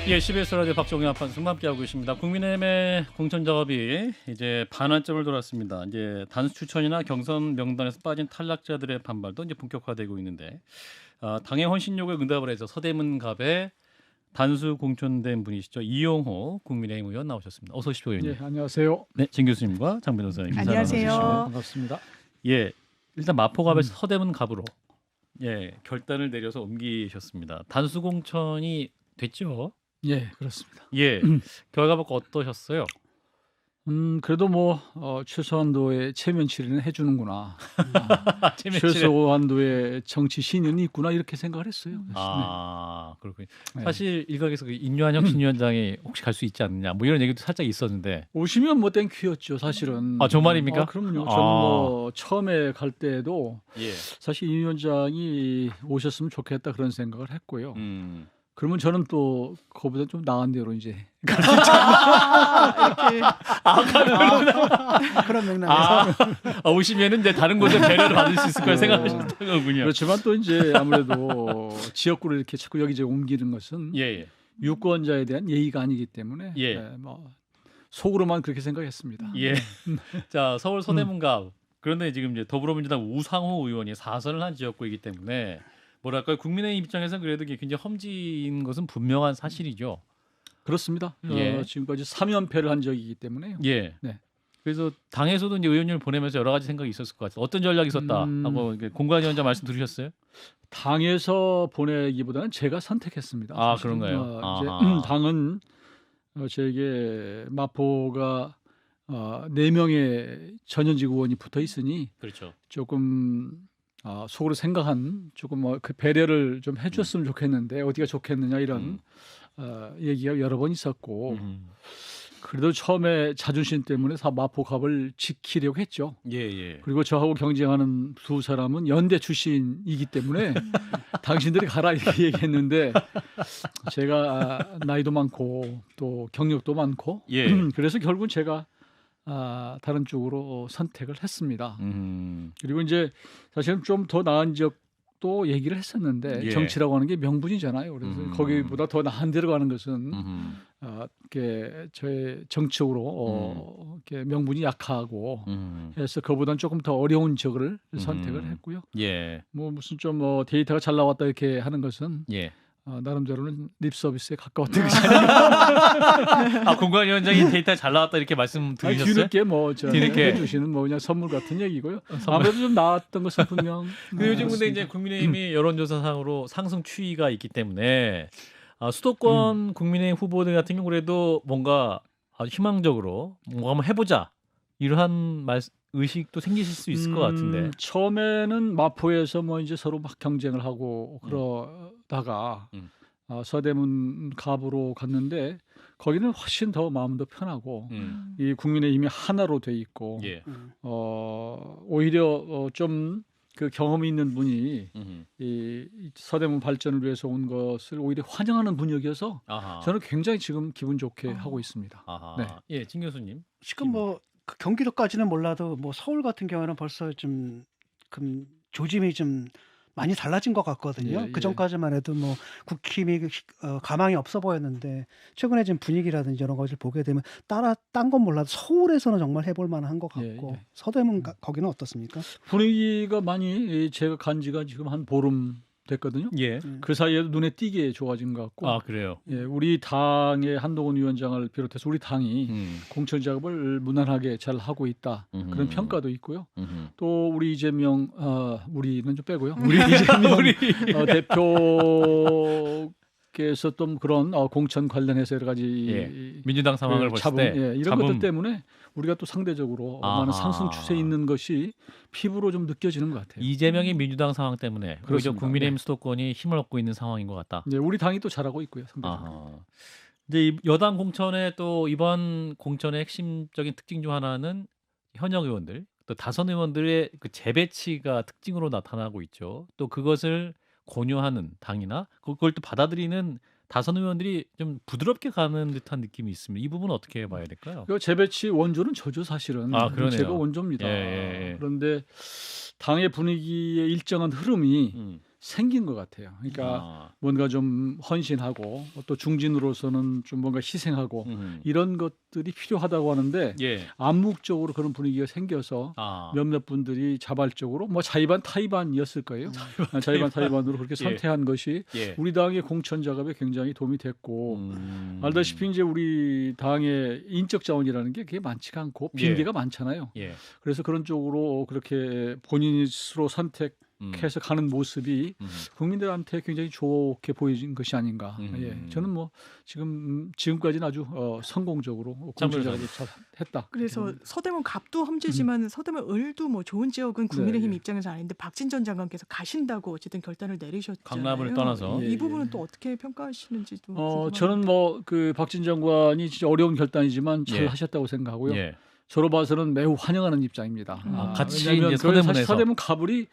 예, CBS 라디오 박종현 한판승 함께하고 계십니다. 국민의힘의 공천 작업이 이제 반환점을 돌았습니다. 이제 단수 추천이나 경선 명단에서 빠진 탈락자들의 반발도 이제 본격화되고 있는데 당의 헌신 요구에 응답을 해서 서대문 갑에 단수 공천된 분이시죠. 이용호 국민의힘 의원 나오셨습니다. 어서 오십시오, 의원님. 네, 안녕하세요. 네, 진 교수님과 장 변호사님. 안녕하세요. 반갑습니다. 예, 일단 마포갑에서 서대문 갑으로 결단을 내려서 옮기셨습니다. 단수 공천이 됐죠? 예, 그렇습니다. 예, 결과 보고 어떠셨어요? 그래도 뭐 최소한도의 체면 처리는 해주는구나. 재밌지? 최소한도의 정치 신인이 있구나 이렇게 생각을 했어요. 아, 그렇군요. 네. 사실 일각에서 그 인류한 혁신위원장이 혹시 갈 수 있지 않느냐, 뭐 이런 얘기도 살짝 있었는데. 오시면 뭐 땡큐였죠, 사실은. 아, 정말입니까? 그럼요. 아. 저는 뭐 처음에 갈 때도 예. 사실 이 위원장이 오셨으면 좋겠다 그런 생각을 했고요. 음. 그러면 저는 또 그거보다 좀 나은 데로 이제 그런 맥락에서 오시면은 이제 다른 곳에 배려를 받을 수 있을 걸 생각하셨던 거군요. 그렇지만 또 이제 아무래도 지역구를 이렇게 자꾸 여기저기 옮기는 것은 예, 예. 유권자에 대한 예의가 아니기 때문에 예. 뭐 속으로만 그렇게 생각했습니다. 예. 자, 서울 서대문갑. 그런데 지금 이제 더불어민주당 우상호 의원이 4선을 한 지역구이기 때문에 뭐랄까요, 국민의힘 입장에서는 그래도 굉장히 험지인 것은 분명한 사실이죠. 그렇습니다. 예. 지금까지 3연패를 한 적이기 때문에 예. 네. 그래서 당에서도 이제 의원님을 보내면서 여러 가지 생각이 있었을 것 같아요. 어떤 전략이 있었다 하고 공관위원장 말씀 들으셨어요? 당에서 보내기보다는 제가 선택했습니다. 아, 사실은. 그런가요? 이제 아하. 당은 제게 마포가 4명의 전현직 의원이 붙어 있으니 그렇죠. 조금 속으로 생각한 조금 그 배려를 좀 해줬으면 좋겠는데 어디가 좋겠느냐 이런 얘기가 여러 번 있었고 그래도 처음에 자존심 때문에 마포갑을 지키려고 했죠. 예, 예. 그리고 저하고 경쟁하는 두 사람은 연대 출신이기 때문에 당신들이 가라 이렇게 얘기했는데 제가 나이도 많고 또 경력도 많고 예. 그래서 결국은 제가 다른 쪽으로 선택을 했습니다. 그리고 이제 사실은 좀 더 나은 지역도 얘기를 했었는데 예. 정치라고 하는 게 명분이잖아요. 그래서 거기보다 더 나은 데로 가는 것은 이렇게 저의 정치적으로 이렇게 명분이 약하고 해서 그보다는 조금 더 어려운 지역을 선택을 했고요. 예. 뭐 무슨 좀 데이터가 잘 나왔다 이렇게 하는 것은 예. 나름대로는 립 서비스에 가까웠던 것이 아니라 공관위원장이 데이터 잘 나왔다 이렇게 말씀 들으셨어요? 뒤늦게 뭐 뒤늦게. 해주시는 뭐 그냥 선물 같은 얘기고요. 아무래도 좀 나왔던 것은 분명. 근데 요즘 근데 이제 국민의힘이 여론조사상으로 상승 추이가 있기 때문에 수도권 국민의힘 후보들 같은 경우 그래도 뭔가 아주 희망적으로 뭔가 한번 해보자 이러한 의식도 생기실 수 있을 것 같은데. 처음에는 마포에서 뭐 이제 서로 막 경쟁을 하고 그러다가 서대문 갑으로 갔는데 거기는 훨씬 더 마음도 편하고 이 국민의힘이 하나로 돼 있고 예. 오히려 좀 그 경험이 있는 분이 이 서대문 발전을 위해서 온 것을 오히려 환영하는 분위기여서 아하. 저는 굉장히 지금 기분 좋게 하고 있습니다. 아하. 네. 예, 진 교수님. 지금 뭐 그 경기도까지는 몰라도 뭐 서울 같은 경우는 벌써 좀 조짐이 좀 많이 달라진 것 같거든요. 예, 예. 그 전까지만 해도 뭐 국힘이 가망이 없어 보였는데 최근에 지금 분위기라든지 이런 것을 보게 되면 딴 건 몰라도 서울에서는 정말 해볼 만한 것 같고 예, 예. 서대문 거기는 어떻습니까? 분위기가 많이 제가 간 지가 지금 한 보름 됐거든요. 예. 그 사이에도 눈에 띄게 좋아진 것 같고 그래요. 예, 우리 당의 한동훈 위원장을 비롯해서 우리 당이 공천 작업을 무난하게 잘 하고 있다 그런 평가도 있고요. 또 우리 이재명 우리는 좀 빼고요. 우리 이재명 대표께서 또 그런 공천 관련해서 여러 가지 민주당 상황을 그 봤을 때 이런 것들 때문에 우리가 또 상대적으로 많은 상승 추세에 있는 것이 피부로 좀 느껴지는 것 같아요. 이재명이 민주당 상황 때문에 그리고 그렇습니다. 국민의힘 네. 수도권이 힘을 얻고 있는 상황인 것 같다. 네, 우리 당이 또 잘하고 있고요. 상대적으로. 이제 여당 공천의 또 이번 공천의 핵심적인 특징 중 하나는 현역 의원들, 또 다선 의원들의 그 재배치가 특징으로 나타나고 있죠. 또 그것을 권유하는 당이나 그걸 또 받아들이는 다선 의원들이 좀 부드럽게 가는 듯한 느낌이 있습니다. 이 부분은 어떻게 봐야 될까요? 그 재배치 원조는 저죠 사실은. 그러네요. 제가 원조입니다. 예. 그런데 당의 분위기의 일정한 흐름이 생긴 것 같아요. 그러니까 뭔가 좀 헌신하고 또 중진으로서는 좀 뭔가 희생하고 이런 것들이 필요하다고 하는데 예. 암묵적으로 그런 분위기가 생겨서 몇몇 분들이 자발적으로 뭐 자의반 타의반이었을 거예요. 자의반 타의반으로 그렇게 선택한 것이 예. 우리 당의 공천 작업에 굉장히 도움이 됐고 알다시피 이제 우리 당의 인적 자원이라는 게 그게 많지가 않고 빈대가 많잖아요. 예. 그래서 그런 쪽으로 그렇게 본인이 스스로 선택해서 가는 모습이 국민들한테 굉장히 좋게 보여진 것이 아닌가. 예. 저는 뭐 지금까지는 아주 성공적으로 공천작업을 잘 했다. 그래서 서대문 갑도 험지지만 서대문 을도 뭐 좋은 지역은 국민의힘 네. 입장에서 아닌데 박진 전 장관께서 가신다고 어쨌든 결단을 내리셨잖아요. 강남을 떠나서. 이 부분은 또 어떻게 평가하시는지도 궁금합니다. 저는 뭐 그 박진 장관이 진짜 어려운 결단이지만 잘 예. 하셨다고 생각하고요. 예. 저로 봐서는 매우 환영하는 입장입니다. 같이 왜냐하면 이제 사실 서대문에서. 서대문 갑을이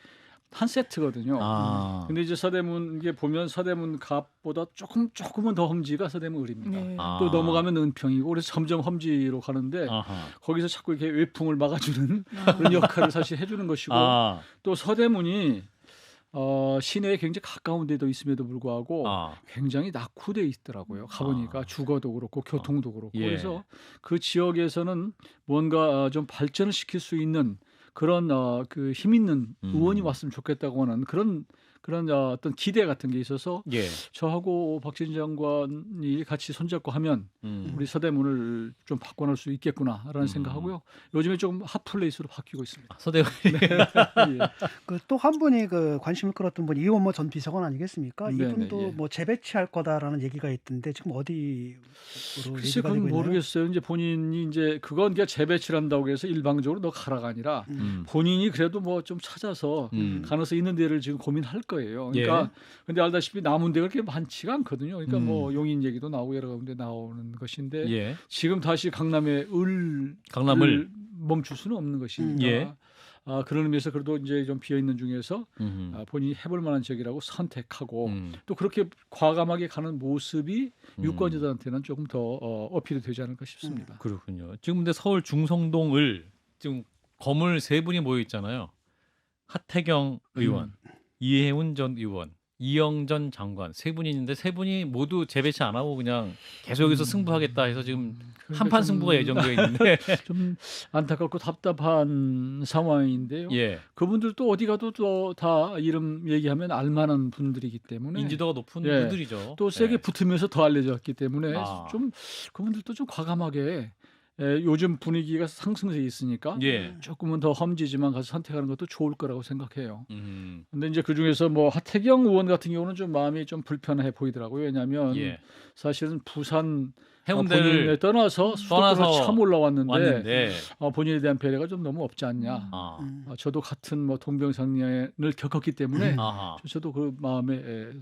한 세트거든요. 아. 근데 이제 서대문 이게 보면 서대문 갑보다 조금은 더 험지가 서대문 을입니다. 네. 또 넘어가면 은평이고 그래서 점점 험지로 가는데 아하. 거기서 자꾸 이렇게 외풍을 막아주는 그런 역할을 사실 해주는 것이고 또 서대문이 시내에 굉장히 가까운 데도 있음에도 불구하고 굉장히 낙후돼 있더라고요. 가보니까 주거도 그렇고 교통도 그렇고 예. 그래서 그 지역에서는 뭔가 좀 발전을 시킬 수 있는 그런 그 힘 있는 의원이 왔으면 좋겠다고 하는 그런 어떤 기대 같은 게 있어서 예. 저하고 박진 장관이 같이 손잡고 하면 우리 서대문을 좀 바꿔놓을 수 있겠구나라는 생각하고요. 요즘에 좀 핫플레이스로 바뀌고 있습니다. 서대문. 예. 그 또 한 분이 그 관심을 끌었던 분이 이원모 전 비서관 아니겠습니까? 네네, 이분도 예. 뭐 재배치할 거다라는 얘기가 있던데 지금 어디로 글쎄 얘기가 그건 되고 있나요? 모르겠어요. 이제 본인이 이제 그건 그냥 재배치를 한다고 해서 일방적으로 너 가라가 아니라 본인이 그래도 뭐 좀 찾아서 가능성 있는 데를 지금 고민할 거예요. 그러니까 근데 알다시피 남은 데가 그렇게 많지가 않거든요. 그러니까 뭐 용인 얘기도 나오고 여러 군데 나오는 것인데 예. 지금 다시 강남을 멈출 수는 없는 것이니까. 예. 그런 의미에서 그래도 이제 좀 비어 있는 중에서 본인이 해볼 만한 지역이라고 선택하고 또 그렇게 과감하게 가는 모습이 유권자들한테는 조금 더 어필이 되지 않을까 싶습니다. 그렇군요. 지금 근데 서울 중성동을 지금 거물 세 분이 모여 있잖아요. 하태경 의원, 이해운 전 의원, 이영전 장관 세 분이 있는데 세 분이 모두 재배치 안 하고 그냥 계속 여기서 승부하겠다 해서 지금 한판 승부가 예정되어 있는데 좀 안타깝고 답답한 상황인데요. 예. 그분들도 어디 가도 또 다 이름 얘기하면 알만한 분들이기 때문에 인지도가 높은 예. 분들이죠. 또 세게 예. 붙으면서 더 알려졌기 때문에 좀 그분들도 좀 과감하게 요즘 분위기가 상승세 있으니까 예. 조금은 더 험지지만 가서 선택하는 것도 좋을 거라고 생각해요. 근데 이제 그 중에서 뭐 하태경 의원 같은 경우는 좀 마음이 좀 불편해 보이더라고요. 왜냐하면 예. 사실은 부산 해운대를 본인에 떠나서 수도권을 처음 올라왔는데 왔는데 본인에 대한 배려가 좀 너무 없지 않냐. 저도 같은 뭐 동병상련을 겪었기 때문에 저도 그 마음에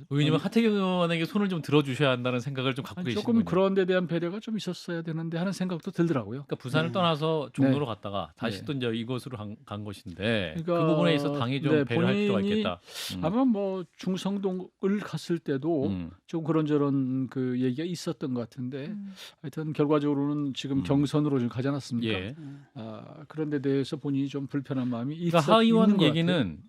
의원님은 하태경 의원에게 손을 좀 들어주셔야 한다는 생각을 좀 갖고 계시는 조금 거죠. 그런 데 대한 배려가 좀 있었어야 되는데 하는 생각도 들더라고요. 그러니까 부산을 떠나서 종로로 네. 갔다가 다시 또 이제 이곳으로 간 것인데 그러니까, 그 부분에 있어 당이 좀 배려할 필요가 있겠다. 아마 뭐 중성동을 갔을 때도 좀 그런저런 그 얘기가 있었던 것 같은데 하여튼 결과적으로는 지금 경선으로 좀 가지 않았습니까? 예. 그런 데 대해서 본인이 좀 불편한 마음이 그러니까 있는 하 의원 것 얘기는 같아요.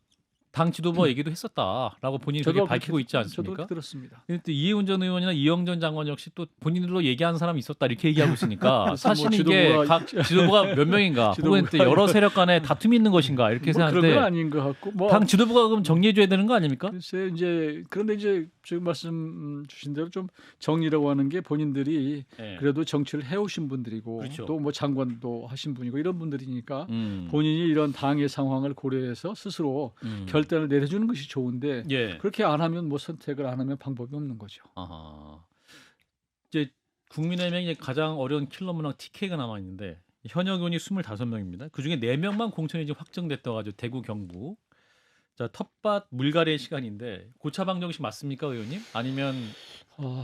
당 지도부가 얘기도 했었다라고 본인이 그렇게 밝히고 있지 저도 않습니까? 그렇게 들었습니다. 근데 또 이해운 전 의원이나 이영전 장관 역시 또 본인들로 얘기하는 사람이 있었다 이렇게 얘기하고 있으니까 사실 이게 각 지도부가 몇 명인가 혹은 또 여러 세력 간에 다툼이 있는 것인가 이렇게 그런 건 생각하는데 아닌 것 같고 당 지도부가 그럼 정리해줘야 되는 거 아닙니까? 글쎄 이제 그런데 이제 지금 말씀 주신 대로 좀 정리라고 하는 게 본인들이 그래도 정치를 해오신 분들이고 그렇죠. 또 뭐 장관도 하신 분이고 이런 분들이니까 본인이 이런 당의 상황을 고려해서 스스로 결단을 내려주는 것이 좋은데 그렇게 안 하면 뭐 선택을 안 하면 방법이 없는 거죠. 이제 국민의힘에 가장 어려운 킬러 문항 TK가 남아 있는데 현역 의원이 25명입니다. 그 중에 4명만 공천이 지금 확정됐다 가지고 대구 경북. 자, 텃밭 물갈이의 시간인데 고차 방정식 맞습니까, 의원님? 아니면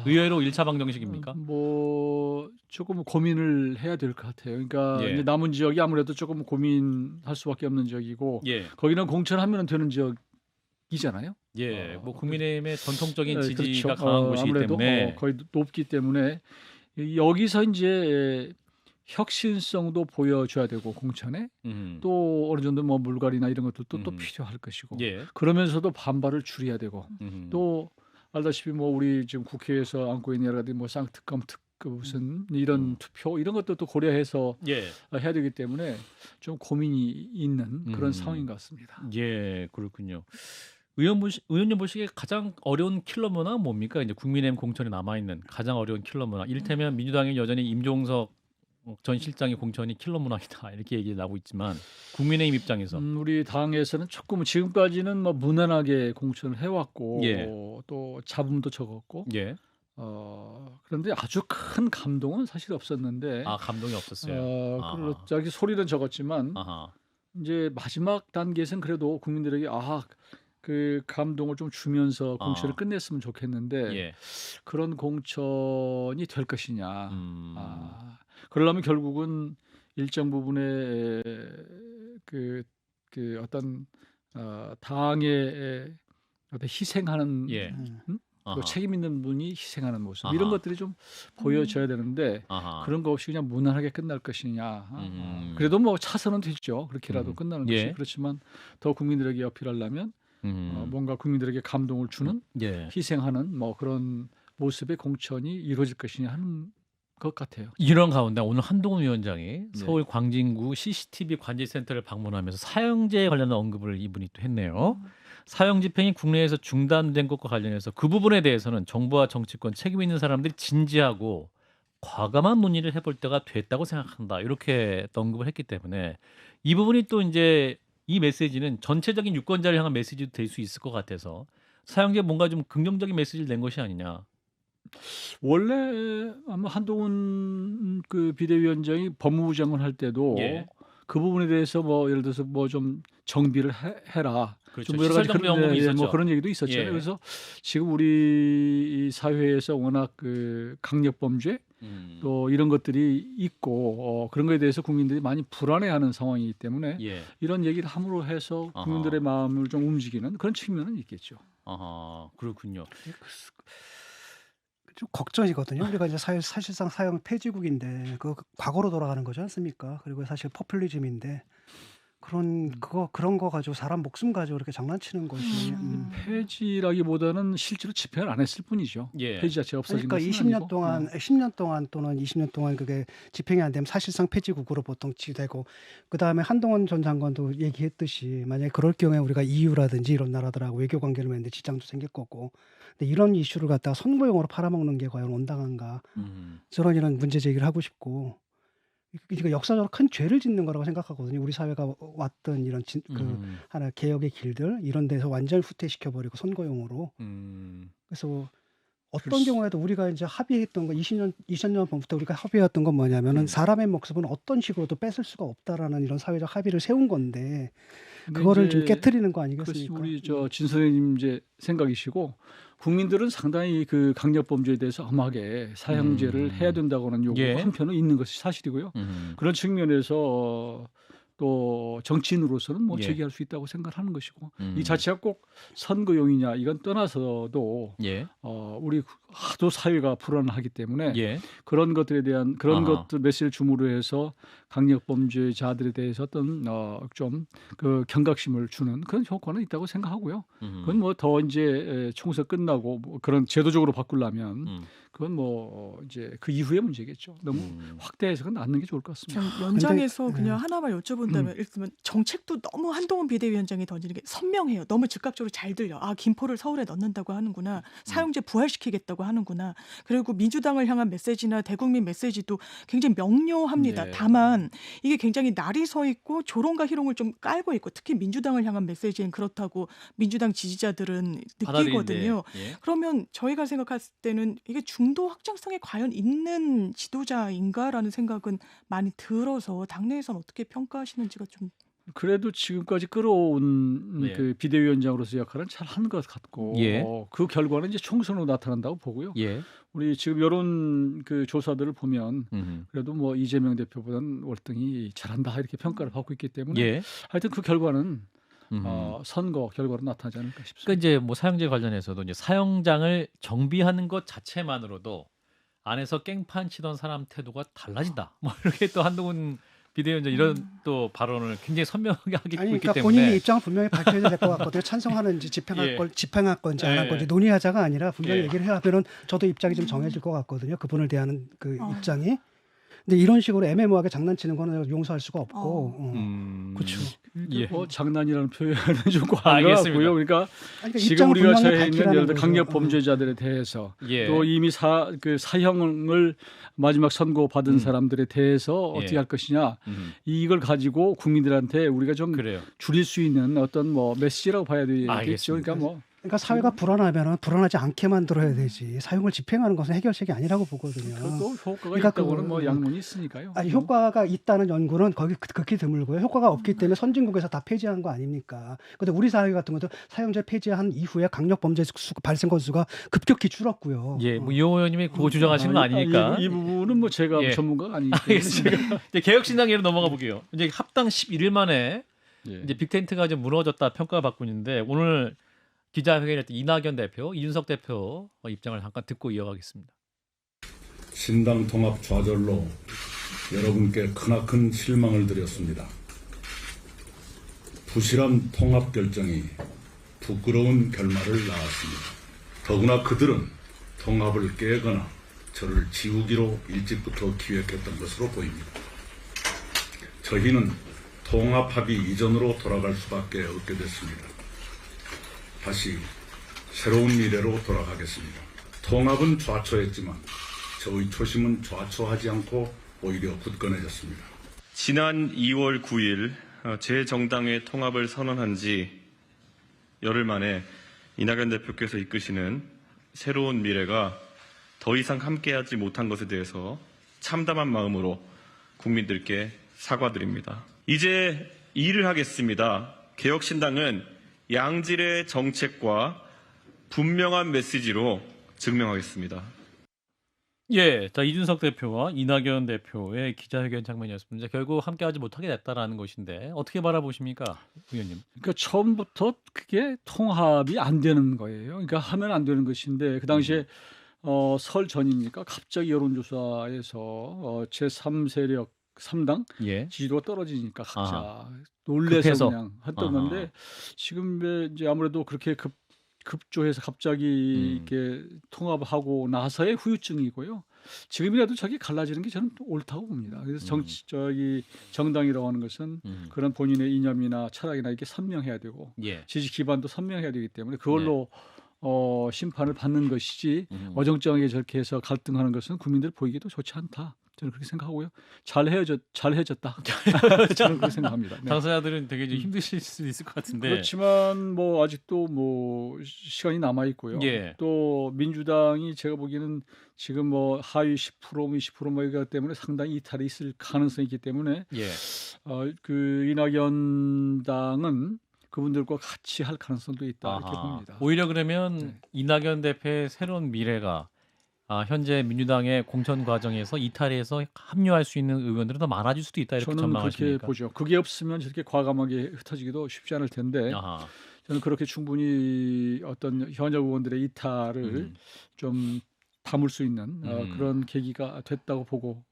의외로 1차 방정식입니까? 뭐 조금 고민을 해야 될 것 같아요. 그러니까 이제 남은 지역이 아무래도 조금 고민할 수밖에 없는 지역이고 거기는 공천하면 되는 지역이잖아요. 뭐 국민의힘의 전통적인 지지가 그렇죠. 강한 곳이기 아무래도 때문에 거의 높기 때문에 여기서 이제 혁신성도 보여줘야 되고 공천에 또 어느 정도 뭐 물갈이나 이런 것들도 또 필요할 것이고 예. 그러면서도 반발을 줄여야 되고 또 또 알다시피 뭐 우리 지금 국회에서 안고 있는 여러 가지 뭐 쌍특검 그 무슨 이런 투표 이런 것도 고려해서 예. 해야 되기 때문에 좀 고민이 있는 그런 음. 상황인 것 같습니다. 예, 그렇군요. 의원님 보시기에 가장 어려운 킬러 문화 뭡니까? 이제 국민의힘 공천이 남아 있는 가장 어려운 킬러 문화. 이를테면 민주당이 여전히 임종석 전 실장의 공천이 킬러 문화이다 이렇게 얘기 나오고 있지만 국민의힘 입장에서 우리 당에서는 조금 지금까지는 뭐 무난하게 공천을 해왔고 예. 또 잡음도 적었고 예. 그런데 아주 큰 감동은 사실 없었는데 아, 감동이 없었어요. 아하. 자기 소리는 적었지만 아하. 이제 마지막 단계에서는 그래도 국민들에게 그 감동을 좀 주면서 공천을 끝냈으면 좋겠는데 예. 그런 공천이 될 것이냐. 음. 그러려면 결국은 일정 부분의 그 어떤 당의 어떤 희생하는 예. 음. 아하. 또 책임 있는 분이 희생하는 모습 아하. 이런 것들이 좀 보여져야 되는데 아하. 그런 거 없이 그냥 무난하게 끝날 것이냐. 그래도 뭐 차선은 됐죠. 그렇게라도 끝나는 예. 것이. 그렇지만 더 국민들에게 어필하려면 뭔가 국민들에게 감동을 주는 예. 희생하는 뭐 그런 모습의 공천이 이루어질 것이냐 하는 것 같아요. 이런 가운데 오늘 한동훈 위원장이 서울 광진구 CCTV 관제센터를 방문하면서 사형제에 관련한 언급을 이분이 또 했네요. 사형 집행이 국내에서 중단된 것과 관련해서 그 부분에 대해서는 정부와 정치권 책임 있는 사람들이 진지하고 과감한 논의를 해볼 때가 됐다고 생각한다. 이렇게 또 언급을 했기 때문에 이 부분이 또 이제 이 메시지는 전체적인 유권자를 향한 메시지도 될 수 있을 것 같아서 사형제 뭔가 좀 긍정적인 메시지를 낸 것이 아니냐. 원래 아마 한동훈 그 비대위원장이 법무부 장관 할 때도 예. 그 부분에 대해서 뭐 예를 들어서 뭐 좀 정비를 해라. 그렇죠. 좀 여러 가지 시설정비 언급이 있었죠. 뭐 그런 얘기도 있었잖아요. 예. 그래서 지금 우리 이 사회에서 워낙 그 강력 범죄 또 이런 것들이 있고 그런 거에 대해서 국민들이 많이 불안해하는 상황이기 때문에 예. 이런 얘기를 함으로 해서 국민들의 마음을 좀 움직이는 그런 측면은 있겠죠. 아하, 그렇군요. 좀 걱정이거든요. 우리가 이제 사실상 사형 폐지국인데 그 과거로 돌아가는 거지 않습니까? 그리고 사실 포퓰리즘인데 그런 거 가지고 사람 목숨 가지고 이렇게 장난치는 것이 폐지라기보다는 실제로 집행을 안 했을 뿐이죠. 예. 폐지 자체가 없어진 그러니까 것은 20년 아니고. 동안 10년 동안 또는 20년 동안 그게 집행이 안 되면 사실상 폐지국으로 보통 지되고 그다음에 한동훈 전 장관도 얘기했듯이 만약에 그럴 경우에 우리가 EU라든지 이런 나라들하고 외교 관계를 맺는데 지장도 생길 거고 근데 이런 이슈를 갖다가 선거용으로 팔아먹는 게 과연 온당한가 저런 이런 문제 제기를 하고 싶고 그러니까 역사적으로 큰 죄를 짓는 거라고 생각하거든요. 우리 사회가 왔던 이런 하나 개혁의 길들 이런 데서 완전히 후퇴시켜 버리고 선거용으로. 그래서 어떤 경우에도 우리가 이제 합의했던 거 20년 전부터 우리가 합의했던 건 뭐냐면은 사람의 목숨은 어떤 식으로도 뺏을 수가 없다라는 이런 사회적 합의를 세운 건데 그거를 좀 깨트리는 거 아니겠습니까? 우리 진 선생님 이제 생각이시고 국민들은 상당히 그 강력 범죄에 대해서 엄하게 사형제를 해야 된다고는 요구가 예. 한편은 있는 것이 사실이고요. 그런 측면에서 또 정치인으로서는 뭐 예. 제기할 수 있다고 생각하는 것이고 이 자체가 꼭 선거용이냐 이건 떠나서도 예. 우리 하도 사회가 불안하기 때문에 예. 그런 것들에 대한 그런 아하. 것들 메시지를 주므로 해서 강력 범죄자들에 대해서 어떤 좀 그 경각심을 주는 그런 효과는 있다고 생각하고요. 그건 뭐 더 이제 총선 끝나고 뭐 그런 제도적으로 바꾸려면 그건 뭐 이제 그 이후의 문제겠죠. 너무 확대해서는 않는 게 좋을 것 같습니다. 참 연장해서 그냥 하나만 여쭤본다면 예를 들면 정책도 너무 한동훈 비대위원장이 던지는 게 선명해요. 너무 즉각적으로 잘 들려. 아, 김포를 서울에 넣는다고 하는구나. 사형제 부활시키겠다고 하는구나. 그리고 민주당을 향한 메시지나 대국민 메시지도 굉장히 명료합니다. 네. 다만 이게 굉장히 날이 서 있고 조롱과 희롱을 좀 깔고 있고 특히 민주당을 향한 메시지는 그렇다고 민주당 지지자들은 느끼거든요. 예. 그러면 저희가 생각했을 때는 이게 중도 확장성에 과연 있는 지도자인가라는 생각은 많이 들어서 당내에서는 어떻게 평가하시는지가 좀 그래도 지금까지 끌어온 네. 그 비대위원장으로서 역할은 잘 한 것 같고 예. 그 결과는 이제 총선으로 나타난다고 보고요. 예. 우리 지금 여론 그 조사들을 보면 그래도 뭐 이재명 대표보다는 월등히 잘한다 이렇게 평가를 받고 있기 때문에 예. 하여튼 그 결과는 선거 결과로 나타나지 않을까 싶습니다. 그러니까 이제 뭐 사형제 관련해서도 이제 사형장을 정비하는 것 자체만으로도 안에서 깽판 치던 사람 태도가 달라진다. 뭐 이렇게 또 한동훈 비대위원장 이런 또 발언을 굉장히 선명하게 하고 아니, 있기 그러니까 때문에 본인이 입장을 분명히 밝혀야 될 것 같거든요. 찬성하는지 집행할 건지 안 할 예. 건지 논의하자가 아니라 분명히 예. 얘기를 해야 하면은 저도 입장이 좀 정해질 것 같거든요. 그분을 대하는 그 입장이. 근데 이런 식으로 애매모호하게 장난치는 거는 용서할 수가 없고. 그렇죠. 예. 뭐 장난이라는 표현은 좀 과한 것 알겠습니다. 같고요. 그러니까 아니, 그러니까 지금 입장을 우리가 분명히 처해 있는 밝히라는 예를 들어 거죠. 강력 범죄자들에 대해서 예. 또 이미 사형을 마지막 선고받은 사람들에 대해서 어떻게 예. 할 것이냐 이걸 가지고 국민들한테 우리가 좀 그래요. 줄일 수 있는 어떤 뭐 메시지라고 봐야 되겠죠. 알겠습니다. 그러니까 뭐 그러니까 사회가 불안하면은 불안하지 않게 만들어야 되지. 사용을 집행하는 것은 해결책이 아니라고 보거든요. 그것도 효과가 그러니까 있다고는 뭐 양론이 있으니까요. 아니, 효과가 있다는 연구는 거기 극히 드물고요. 효과가 없기 때문에 선진국에서 다 폐지한 거 아닙니까? 근데 우리 사회 같은 것도 사형제 폐지한 이후에 강력 범죄 발생 건수가 급격히 줄었고요. 예, 뭐 이용호 의원님이 그거 주장하시는 거 아니니까. 이 부분은 뭐 제가 예. 전문가가 아니기 때문에 알겠습니다. 이제 개혁신당 예로 넘어가 볼게요. 이제 합당 11일 만에 예. 이제 빅텐트가 좀 무너졌다 평가를 받고 있는데 오늘 기자회견할 때 이낙연 대표, 이준석 대표 입장을 잠깐 듣고 이어가겠습니다. 신당 통합 좌절로 여러분께 크나큰 실망을 드렸습니다. 부실한 통합 결정이 부끄러운 결말을 낳았습니다. 더구나 그들은 통합을 깨거나 저를 지우기로 일찍부터 기획했던 것으로 보입니다. 저희는 통합 합의 이전으로 돌아갈 수밖에 없게 됐습니다. 다시 새로운 미래로 돌아가겠습니다. 통합은 좌초했지만 저의 초심은 좌초하지 않고 오히려 굳건해졌습니다. 지난 2월 9일 제 정당의 통합을 선언한 지 열흘 만에 이낙연 대표께서 이끄시는 새로운 미래가 더 이상 함께하지 못한 것에 대해서 참담한 마음으로 국민들께 사과드립니다. 이제 일을 하겠습니다. 개혁신당은 양질의 정책과 분명한 메시지로 증명하겠습니다. 예, 자 이준석 대표와 이낙연 대표의 기자회견 장면이었습니다. 결국 함께하지 못하게 됐다라는 것인데 어떻게 바라보십니까, 의원님? 그러니까 처음부터 그게 통합이 안 되는 거예요. 그러니까 하면 안 되는 것인데 그 당시에 설 전이니까 갑자기 여론조사에서 제3세력 3당 예, 지지도가 떨어지니까 각자 아하. 놀래서 급해서. 그냥 했던 건데 지금 이제 아무래도 그렇게 급조해서 갑자기 이렇게 통합하고 나서의 후유증이고요. 지금이라도 저기 갈라지는 게 저는 옳다고 봅니다. 그래서 정당이라고 하는 것은 그런 본인의 이념이나 철학이나 이게 선명해야 되고 예, 지지 기반도 선명해야 되기 때문에 그걸로 심판을 받는 것이지 어정쩡하게 저렇게 해서 갈등하는 것은 국민들 보이기도 좋지 않다. 저는 그렇게 생각하고요. 잘 헤어졌다. 저는 그렇게 생각합니다. 네. 당사자들은 되게 좀 힘드실 수 있을 것 같은데. 그렇지만 뭐 아직도 뭐 시간이 남아 있고요. 예. 또 민주당이 제가 보기에는 지금 뭐 하위 10% 20% 뭐 이거 때문에 상당히 이탈이 있을 가능성이 있기 때문에 예, 그 이낙연 당은 그분들과 같이 할 가능성도 있다 이렇게 아하. 봅니다. 오히려 그러면 네. 이낙연 대표의 새로운 미래가 현재 민주당의 공천 과정에서 이탈해서 합류할 수 있는 의원들은 더 많아질 수도 있다 이렇게 저는 그렇게 전망하십니까? 보죠. 그게 없으면 저렇게 과감하게 흩어지기도 쉽지 않을 텐데 아하. 저는 그렇게 충분히 어떤 현역 의원들의 이탈을 좀 담을 수 있는 그런 계기가 됐다고 보고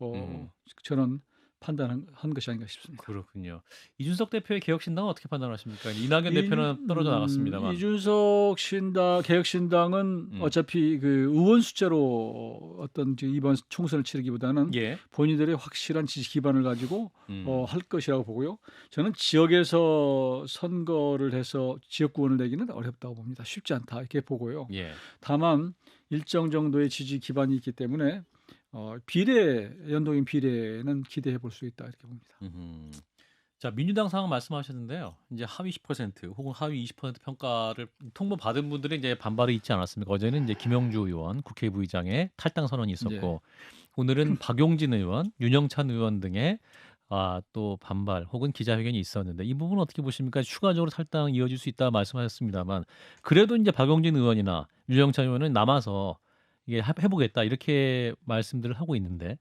저는 판단한 것이 아닌가 싶습니다. 그렇군요. 이준석 대표의 개혁신당은 어떻게 판단하십니까? 이낙연 대표는 떨어져 나갔습니다만. 이준석 신당 개혁신당은 어차피 그 의원 숫자로 어떤 이번 총선을 치르기보다는 예, 본인들의 확실한 지지 기반을 가지고 할 것이라고 보고요. 저는 지역에서 선거를 해서 지역구원을 내기는 어렵다고 봅니다. 쉽지 않다 이렇게 보고요. 예, 다만 일정 정도의 지지 기반이 있기 때문에 연동형 비례는 기대해 볼 수 있다 이렇게 봅니다. 자 민주당 상황 말씀하셨는데요. 이제 하위 10% 혹은 하위 20% 평가를 통보 받은 분들이 이제 반발이 있지 않았습니까? 어제는 이제 김영주 의원 국회부의장의 탈당 선언이 있었고 오늘은 박용진 의원, 윤영찬 의원 등의 또 반발 혹은 기자회견이 있었는데 이 부분은 어떻게 보십니까? 추가적으로 탈당 이어질 수 있다 말씀하셨습니다만 그래도 이제 박용진 의원이나 윤영찬 의원은 남아서 이게 해보겠다 이렇게 말씀들을 하고 있는데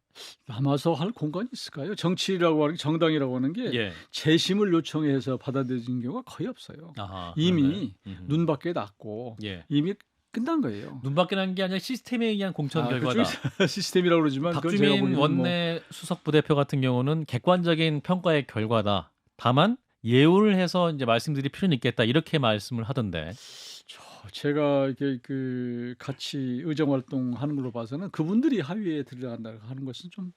남아서 할 공간이 있을까요? 정치라고 하는 게 정당이라고 하는 게 예, 재심을 요청해서 받아들여진 경우가 거의 없어요. 아하, 이미 그러네. 눈밖에 났고 예, 이미 끝난 거예요. 눈밖에 난 게 아니라 시스템에 의한 공천 결과다. 시스템이라고 그러지만 그건 제가 박주민 보기에는 원내 수석 부대표 같은 경우는 객관적인 평가의 결과다. 다만 예우를 해서 이제 말씀드릴 필요는 있겠다. 이렇게 말씀을 하던데. 제가 이게 그 같이 의정 활동하는 걸로 봐서는 그분들이 하위에 들어간다 하는 것은 좀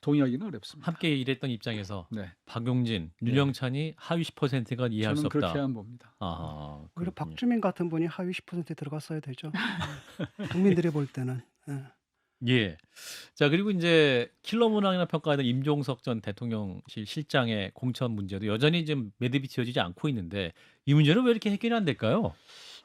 동의하기는 어렵습니다. 함께 일했던 입장에서 네. 박용진, 윤영찬이 하위 10%가 이해할 수 저는 없다. 그렇게만 봅니다. 오히려 그렇군요. 박주민 같은 분이 하위 10%에 들어갔어야 되죠. 국민들이 볼 때는. 예. 자, 그리고 이제 킬러 문항이나 평가하던 임종석 전 대통령실 실장의 공천 문제도 여전히 좀 매듭이 지어지지 않고 있는데 이 문제는 왜 이렇게 해결이 안 될까요?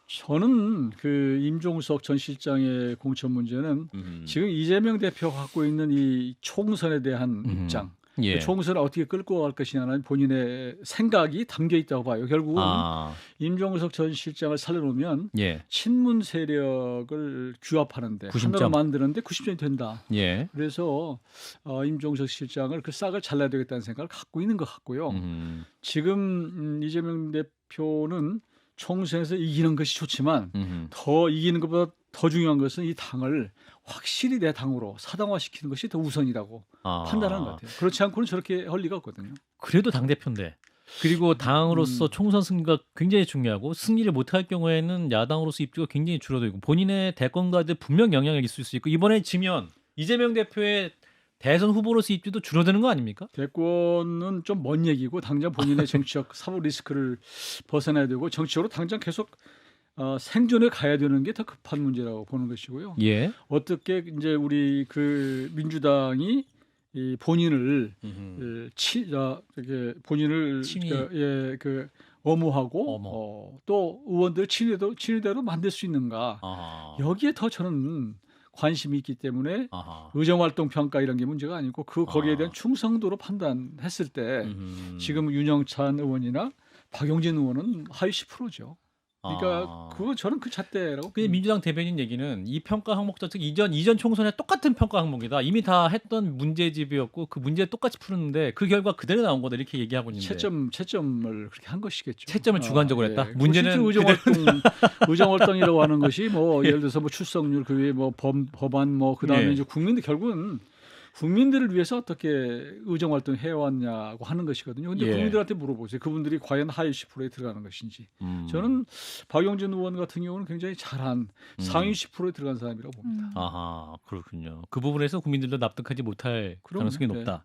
저는 그 임종석 전 실장의 공천 문제는 지금 이재명 대표가 갖고 있는 이 총선에 대한 입장, 예. 그 총선을 어떻게 끌고 갈 것이냐는 본인의 생각이 담겨 있다고 봐요. 결국은 임종석 전 실장을 살려놓으면 예. 친문 세력을 규합하는데 90점. 하나로 만드는데 90점이 된다. 예. 그래서 임종석 실장을 그 싹을 잘라야 되겠다는 생각을 갖고 있는 것 같고요. 지금 이재명 대표는 총선에서 이기는 것이 좋지만 더 이기는 것보다 더 중요한 것은 이 당을 확실히 내 당으로 사당화시키는 것이 더 우선이라고 판단하는 것 같아요. 그렇지 않고는 저렇게 할 리가 없거든요. 그래도 당대표인데 그리고 당으로서 총선 승리가 굉장히 중요하고 승리를 못할 경우에는 야당으로서 입지가 굉장히 줄어들고 본인의 대권과도 분명 영향을 있을 수 있고 이번에 지면 이재명 대표의 대선 후보로서 입지도 줄어드는 거 아닙니까? 대권은 좀 먼 얘기고 당장 본인의 정치적 사법 리스크를 벗어나야 되고 정치적으로 당장 계속 생존에 가야 되는 게 더 급한 문제라고 보는 것이고요. 예. 어떻게 이제 우리 그 민주당이 이 본인을 본인을 친위. 그 엄호하고 또 의원들 친위대로 만들 수 있는가? 여기에 더 저는 관심이 있기 때문에 의정활동 평가 이런 게 문제가 아니고 거기에 대한 충성도로 판단했을 때 지금 윤영찬 의원이나 박용진 의원은 하위 10%죠. 그러니까 그거 저는 그 잣대라고. 근데 민주당 대변인 얘기는 이 평가 항목 자체가 이전 총선에 똑같은 평가 항목이다. 이미 다 했던 문제집이었고 그 문제 똑같이 푸는데 그 결과 그대로 나온 거다 이렇게 얘기하고 있는데 채점을 그렇게 한 것이겠죠. 채점을 주관적으로 했다. 문제는 의정활동이라고 하는 것이 뭐 예를 들어서 뭐 출석률 그 외에 뭐 법안 뭐 그다음에 이제 국민들 결국은 국민들을 위해서 어떻게 의정활동 해왔냐고 하는 것이거든요. 근데 국민들한테 물어보세요. 그분들이 과연 하위 10%에 들어가는 것인지. 저는 박용진 의원 같은 경우는 굉장히 잘한 상위 10%에 들어간 사람이라고 봅니다. 그렇군요. 그 부분에서 국민들도 납득하지 못할 가능성이 높다.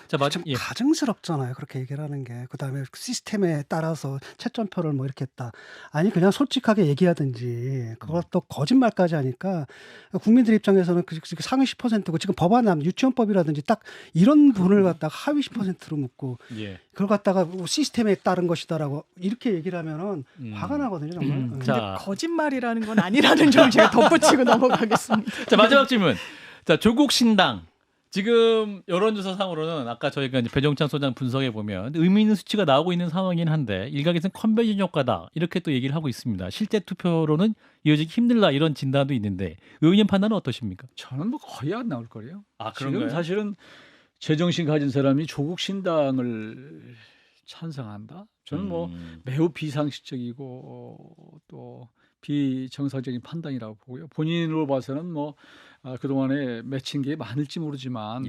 자, 좀 가증스럽잖아요. 그렇게 얘기를 하는 게. 그다음에 시스템에 따라서 채점표를 뭐 이렇게 했다. 아니 그냥 솔직하게 얘기하든지 그것도 거짓말까지 하니까 국민들 입장에서는 그 상위 10%고 지금 법안 유치원법이라든지 딱 이런 분을 갖다가 하위 10%로 묻고 그걸 갖다가 시스템에 따른 것이다라고 이렇게 얘기를 하면은 화가 나거든요. 정말. 근데 거짓말이라는 건 아니라는 점을 제가 덧붙이고 넘어가겠습니다. 자, 마지막 질문. 자, 조국 신당. 지금 여론조사상으로는 아까 저희가 이제 배종찬 소장 분석해 보면 의미 있는 수치가 나오고 있는 상황이긴 한데 일각에서는 컨벤션 효과다 이렇게 또 얘기를 하고 있습니다. 실제 투표로는 이어지기 힘들다 이런 진단도 있는데 의원님 판단은 어떠십니까? 저는 뭐 거의 안 나올 거예요. 그런가요? 지금 사실은 제정신 가진 사람이 조국 신당을 찬성한다. 저는 뭐 매우 비상식적이고 또 비정상적인 판단이라고 보고요. 본인으로 봐서는 뭐 그동안에 맺힌 게 많을지 모르지만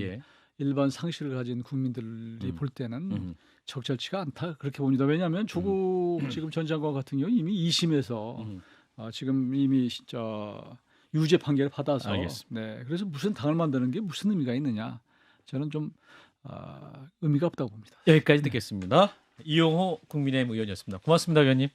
일반 상식을 가진 국민들이 볼 때는 적절치가 않다 그렇게 봅니다. 왜냐하면 조국 지금 전 장관 같은 경우 이미 2심에서 지금 이미 유죄 판결을 받아서 그래서 무슨 당을 만드는 게 무슨 의미가 있느냐 저는 좀 의미가 없다고 봅니다. 여기까지 듣겠습니다. 이용호 국민의힘 의원이었습니다. 고맙습니다, 의원님.